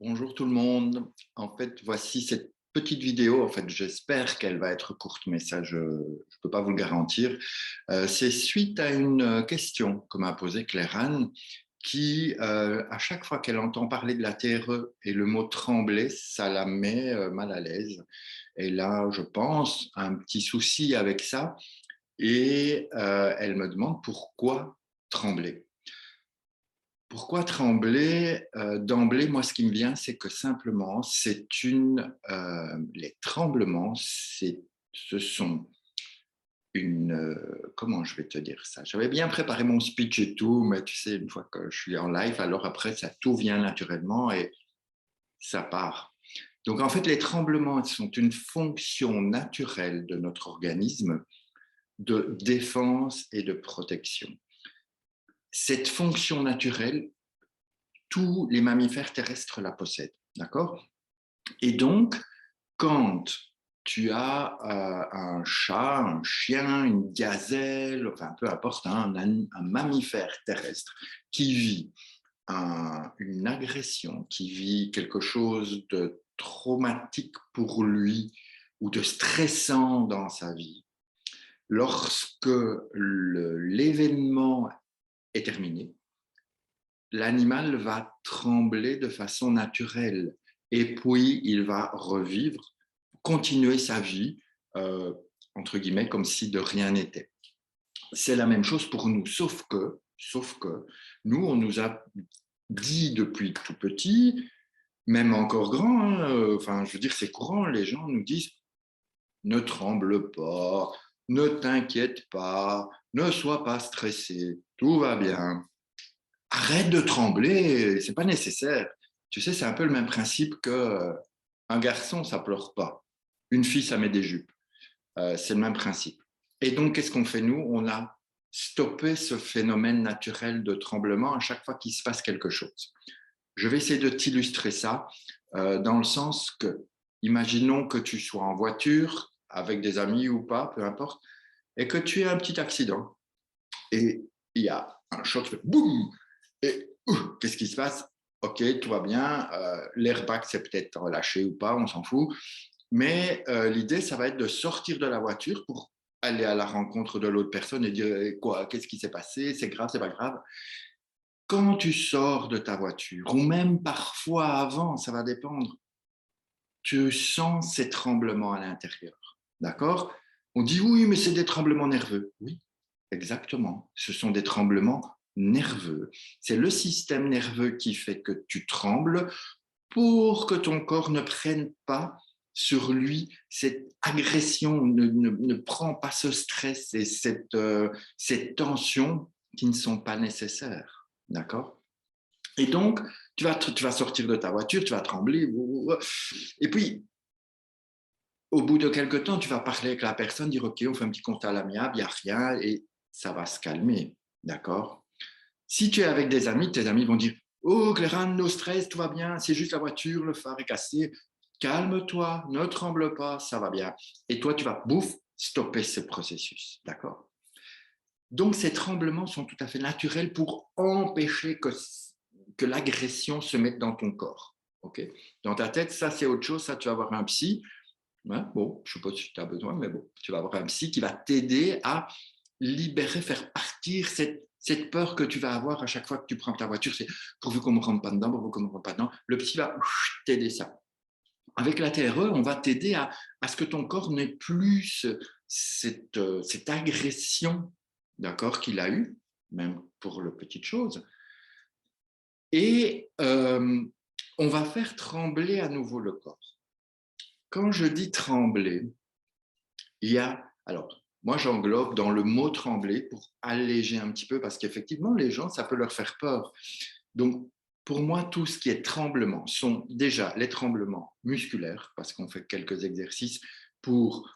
Bonjour tout le monde. En fait, voici cette petite vidéo. En fait, j'espère qu'elle va être courte, mais ça, je ne peux pas vous le garantir. C'est suite à une question que m'a posée Claire-Anne, qui, à chaque fois qu'elle entend parler de la TRE et le mot trembler, ça la met mal à l'aise. Et là, je pense, un petit souci avec ça. Et elle me demande pourquoi trembler. Pourquoi trembler? D'emblée, moi, ce qui me vient, c'est que simplement, les tremblements, ce sont comment je vais te dire ça? J'avais bien préparé mon speech et tout, mais tu sais, une fois que je suis en live, alors après, ça tout vient naturellement et ça part. Donc, en fait, les tremblements sont une fonction naturelle de notre organisme de défense et de protection. Cette fonction naturelle, tous les mammifères terrestres la possèdent, d'accord? Et donc, quand tu as un chat, un chien, une gazelle, enfin peu importe, hein, un mammifère terrestre qui vit une agression, qui vit quelque chose de traumatique pour lui ou de stressant dans sa vie, lorsque l'événement est terminé, l'animal va trembler de façon naturelle et puis il va revivre, continuer sa vie, entre guillemets, comme si de rien n'était. C'est la même chose pour nous, sauf que nous, on nous a dit depuis tout petit, même encore grand, hein, enfin, je veux dire, c'est courant, les gens nous disent ne tremble pas, ne t'inquiète pas, ne sois pas stressé, tout va bien. Arrête de trembler, c'est pas nécessaire. Tu sais, c'est un peu le même principe que un garçon, ça pleure pas. Une fille, ça met des jupes. C'est le même principe. Et donc, qu'est-ce qu'on fait nous? On a stoppé ce phénomène naturel de tremblement à chaque fois qu'il se passe quelque chose. Je vais essayer de t'illustrer ça dans le sens que, imaginons que tu sois en voiture avec des amis ou pas, peu importe, et que tu aies un petit accident. Et il y a un choc, fait boum. Et qu'est-ce qui se passe? Ok, tout va bien. L'airbag s'est peut-être relâché ou pas, on s'en fout. Mais l'idée, ça va être de sortir de la voiture pour aller à la rencontre de l'autre personne et dire quoi, qu'est-ce qui s'est passé? C'est grave, c'est pas grave. Quand tu sors de ta voiture, ou même parfois avant, ça va dépendre, tu sens ces tremblements à l'intérieur. D'accord? On dit oui, mais c'est des tremblements nerveux. Oui, exactement. Ce sont des tremblements nerveux. C'est le système nerveux qui fait que tu trembles pour que ton corps ne prenne pas sur lui cette agression, ne prend pas ce stress et cette tension qui ne sont pas nécessaires. D'accord? Et donc, tu vas sortir de ta voiture, tu vas trembler, et puis au bout de quelques temps, tu vas parler avec la personne, dire OK, on fait un petit constat à l'amiable, il n'y a rien, et ça va se calmer. D'accord? Si tu es avec des amis, tes amis vont dire Oh, Clérane, no stress, tout va bien, c'est juste la voiture, le phare est cassé. Calme-toi, ne tremble pas, ça va bien. Et toi, tu vas, bouf, stopper ce processus. D'accord? Donc, ces tremblements sont tout à fait naturels pour empêcher que l'agression se mette dans ton corps. OK? Dans ta tête, ça, c'est autre chose. Ça, tu vas voir un psy. Ouais, bon, je ne sais pas si tu as besoin, mais bon, tu vas avoir un psy qui va t'aider à libérer, faire partir cette peur que tu vas avoir à chaque fois que tu prends ta voiture. C'est pourvu qu'on ne me rentre pas dedans, pourvu qu'on ne me rentre pas dedans. Le psy va t'aider ça. Avec la TRE, on va t'aider à ce que ton corps n'ait plus cette agression, d'accord, qu'il a eue, même pour le petite chose. Et on va faire trembler à nouveau le corps. Quand je dis trembler, il y a, alors, moi j'englobe dans le mot trembler pour alléger un petit peu, parce qu'effectivement, les gens, ça peut leur faire peur. Donc, pour moi, tout ce qui est tremblement sont déjà les tremblements musculaires, parce qu'on fait quelques exercices pour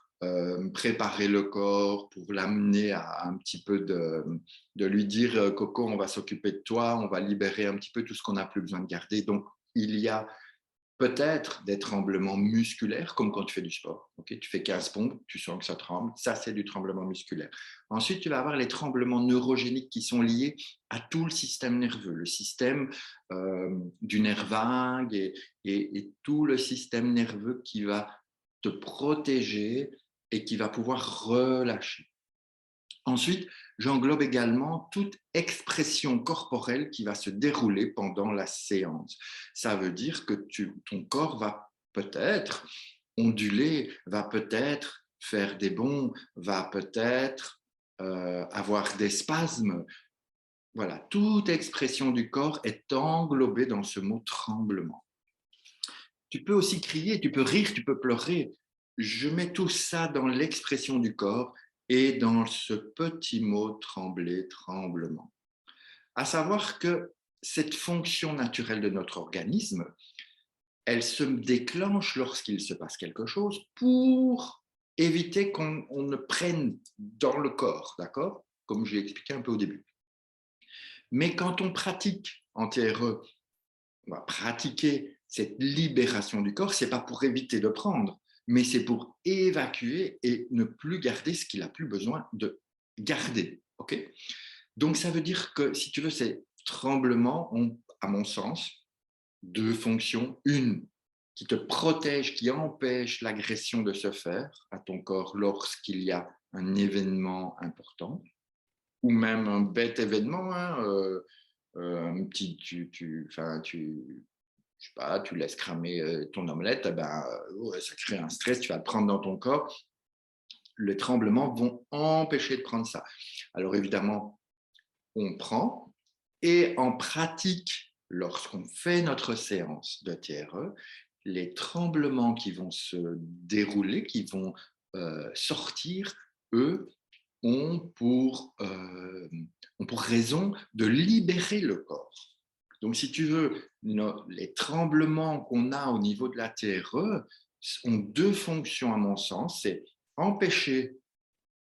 préparer le corps, pour l'amener à un petit peu de lui dire Coco, on va s'occuper de toi, on va libérer un petit peu tout ce qu'on n'a plus besoin de garder. Donc, il y a peut-être des tremblements musculaires, comme quand tu fais du sport. Okay, tu fais 15 pompes, tu sens que ça tremble. Ça, c'est du tremblement musculaire. Ensuite, tu vas avoir les tremblements neurogéniques qui sont liés à tout le système nerveux, le système du nerf vague et tout le système nerveux qui va te protéger et qui va pouvoir relâcher. Ensuite, j'englobe également toute expression corporelle qui va se dérouler pendant la séance. Ça veut dire que ton corps va peut-être onduler, va peut-être faire des bonds, va peut-être avoir des spasmes. Voilà, toute expression du corps est englobée dans ce mot tremblement. Tu peux aussi crier, tu peux rire, tu peux pleurer. Je mets tout ça dans l'expression du corps et dans ce petit mot trembler, tremblement. À savoir que cette fonction naturelle de notre organisme, elle se déclenche lorsqu'il se passe quelque chose pour éviter qu'on ne prenne dans le corps, d'accord? Comme j'ai expliqué un peu au début. Mais quand on pratique en TRE, on va pratiquer cette libération du corps, ce n'est pas pour éviter de prendre, mais c'est pour évacuer et ne plus garder ce qu'il a plus besoin de garder. Okay, donc, ça veut dire que, si tu veux, ces tremblements ont, à mon sens, deux fonctions. Une qui te protège, qui empêche l'agression de se faire à ton corps lorsqu'il y a un événement important, ou même un bête événement, hein, un petit, je sais pas, tu laisses cramer ton omelette, ça crée un stress, tu vas le prendre dans ton corps. Les tremblements vont empêcher de prendre ça. Alors évidemment, on prend et en pratique, lorsqu'on fait notre séance de TRE, les tremblements qui vont se dérouler, qui vont sortir, eux, ont pour raison de libérer le corps. Donc, si tu veux, les tremblements qu'on a au niveau de la TRE ont deux fonctions, à mon sens. C'est empêcher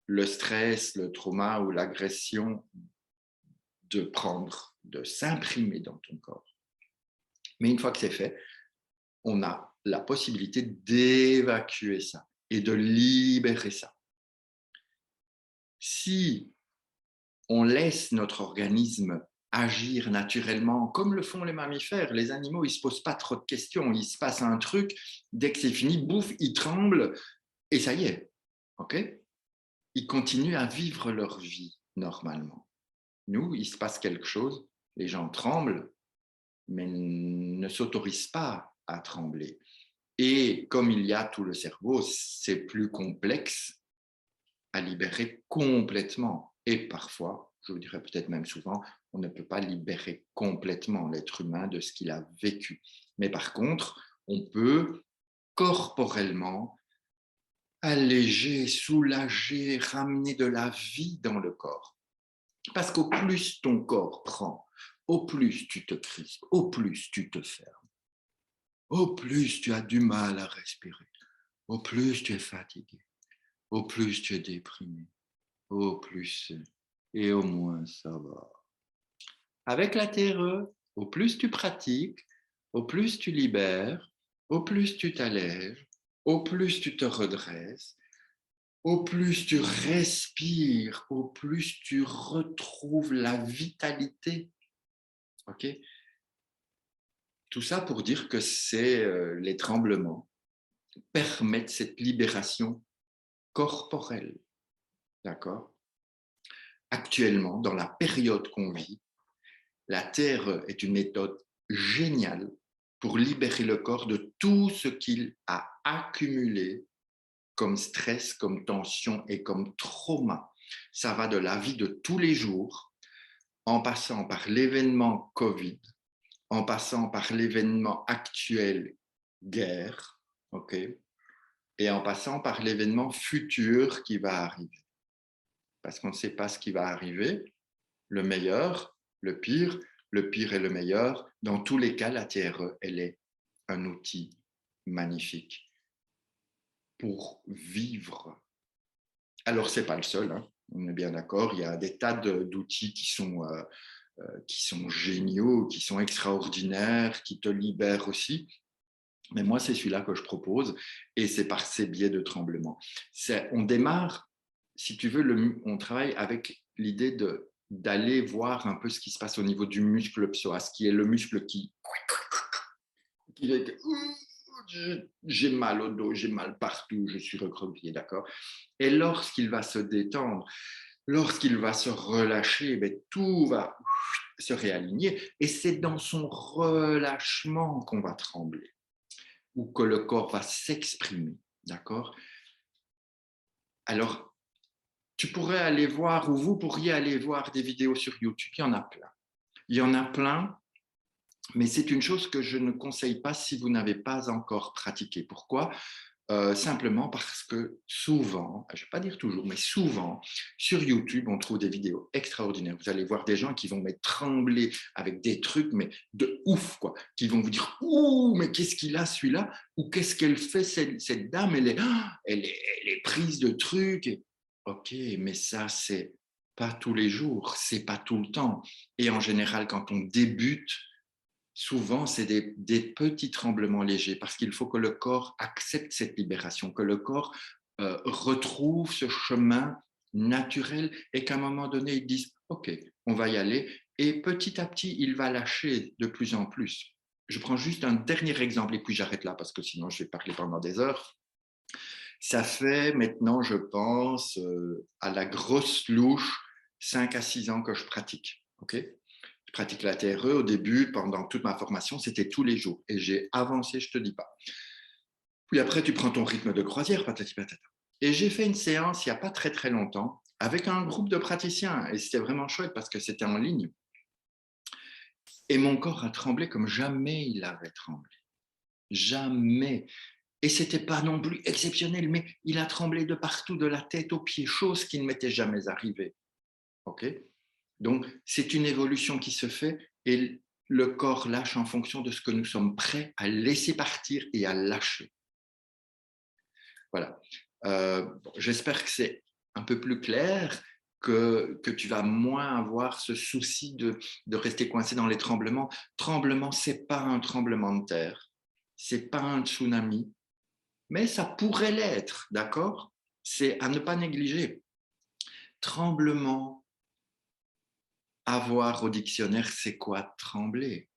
le stress, le trauma ou l'agression de s'imprimer dans ton corps. Mais une fois que c'est fait, on a la possibilité d'évacuer ça et de libérer ça. Si on laisse notre organisme agir naturellement, comme le font les mammifères. Les animaux, ils ne se posent pas trop de questions. Il se passe un truc, dès que c'est fini, bouffe, ils tremblent, et ça y est. Okay, ils continuent à vivre leur vie normalement. Nous, il se passe quelque chose, les gens tremblent, mais ne s'autorisent pas à trembler. Et comme il y a tout le cerveau, c'est plus complexe à libérer complètement. Et parfois, je vous dirais peut-être même souvent, on ne peut pas libérer complètement l'être humain de ce qu'il a vécu. Mais par contre, on peut corporellement alléger, soulager, ramener de la vie dans le corps. Parce qu'au plus ton corps prend, au plus tu te crispes, au plus tu te fermes, au plus tu as du mal à respirer, au plus tu es fatigué, au plus tu es déprimé, au plus et au moins ça va. Avec la TRE, au plus tu pratiques, au plus tu libères, au plus tu t'allèges, au plus tu te redresses, au plus tu respires, au plus tu retrouves la vitalité. Ok, tout ça pour dire que les tremblements permettent cette libération corporelle. D'accord? Actuellement, dans la période qu'on vit, la TRE est une méthode géniale pour libérer le corps de tout ce qu'il a accumulé comme stress, comme tension et comme trauma. Ça va de la vie de tous les jours, en passant par l'événement Covid, en passant par l'événement actuel guerre, ok, et en passant par l'événement futur qui va arriver. Parce qu'on ne sait pas ce qui va arriver, le meilleur, le pire et le meilleur. Dans tous les cas, la TRE, elle est un outil magnifique pour vivre. Alors, ce n'est pas le seul, hein, on est bien d'accord. Il y a des tas d'outils qui sont géniaux, qui sont extraordinaires, qui te libèrent aussi. Mais moi, c'est celui-là que je propose et c'est par ces biais de tremblement. On démarre, si tu veux, on travaille avec l'idée d'aller voir un peu ce qui se passe au niveau du muscle psoas, qui est le muscle qui est j'ai mal au dos, j'ai mal partout, je suis recroquevillé, d'accord? Et lorsqu'il va se détendre, lorsqu'il va se relâcher, ben, tout va se réaligner et c'est dans son relâchement qu'on va trembler ou que le corps va s'exprimer, d'accord? Alors, tu pourrais aller voir ou vous pourriez aller voir des vidéos sur YouTube, il y en a plein. Il y en a plein, mais c'est une chose que je ne conseille pas si vous n'avez pas encore pratiqué. Pourquoi? Simplement parce que souvent, je ne vais pas dire toujours, mais souvent, sur YouTube, on trouve des vidéos extraordinaires. Vous allez voir des gens qui vont mettre trembler avec des trucs, mais de ouf, quoi. Qui vont vous dire, ouh, mais qu'est-ce qu'il a celui-là? Ou qu'est-ce qu'elle fait, cette dame? Elle est prise de trucs. Ok, mais ça, c'est pas tous les jours, c'est pas tout le temps. Et en général, quand on débute, souvent, c'est des petits tremblements légers parce qu'il faut que le corps accepte cette libération, que le corps retrouve ce chemin naturel et qu'à un moment donné, il dise, OK, on va y aller. Et petit à petit, il va lâcher de plus en plus. Je prends juste un dernier exemple et puis j'arrête là parce que sinon, je vais parler pendant des heures. Ça fait maintenant, je pense, à la grosse louche, 5 à 6 ans que je pratique. OK? Je pratique la TRE au début, pendant toute ma formation, c'était tous les jours. Et j'ai avancé, je ne te dis pas. Puis après, tu prends ton rythme de croisière, patati patata. Et j'ai fait une séance il n'y a pas très très longtemps avec un groupe de praticiens. Et c'était vraiment chouette parce que c'était en ligne. Et mon corps a tremblé comme jamais il avait tremblé. Jamais. Et ce n'était pas non plus exceptionnel, mais il a tremblé de partout, de la tête aux pieds, chose qui ne m'était jamais arrivée. OK? Donc, c'est une évolution qui se fait et le corps lâche en fonction de ce que nous sommes prêts à laisser partir et à lâcher. Voilà. J'espère que c'est un peu plus clair, que tu vas moins avoir ce souci de rester coincé dans les tremblements. Tremblement, ce n'est pas un tremblement de terre, ce n'est pas un tsunami, mais ça pourrait l'être, d'accord? C'est à ne pas négliger. Tremblement, avoir au dictionnaire, c'est quoi trembler?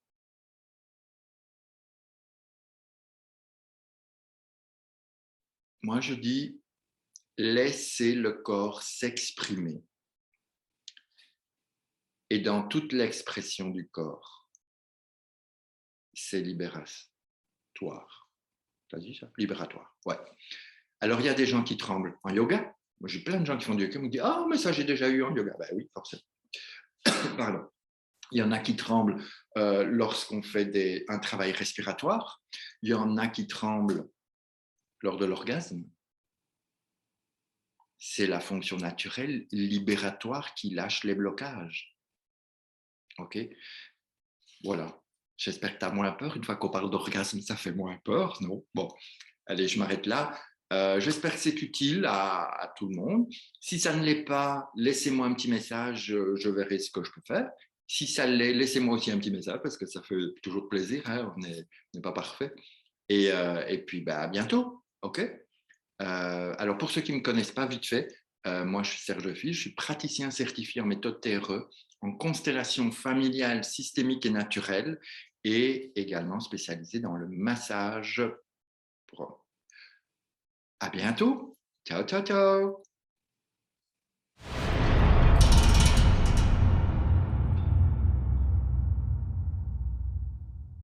Moi, je dis, laissez le corps s'exprimer. Et dans toute l'expression du corps, c'est libératoire. T'as dit ça? Libératoire, ouais. Alors, il y a des gens qui tremblent en yoga. Moi, j'ai plein de gens qui font du yoga qui me disent, ah, mais ça, j'ai déjà eu en yoga. Ben oui, forcément. Pardon. Il y en a qui tremblent lorsqu'on fait un travail respiratoire. Il y en a qui tremblent lors de l'orgasme. C'est la fonction naturelle libératoire qui lâche les blocages. OK? Voilà. J'espère que tu as moins peur. Une fois qu'on parle d'orgasme, ça fait moins peur, non? Bon, allez, je m'arrête là. J'espère que c'est utile à tout le monde. Si ça ne l'est pas, laissez-moi un petit message, je verrai ce que je peux faire. Si ça l'est, laissez-moi aussi un petit message parce que ça fait toujours plaisir, hein, on n'est pas parfait. Et puis, bah, à bientôt. OK? Alors, pour ceux qui ne me connaissent pas, vite fait, moi, je suis Serge Fisch, je suis praticien certifié en méthode TRE, en constellation familiale, systémique et naturelle, et également spécialisé dans le massage. À bientôt. Ciao, ciao, ciao.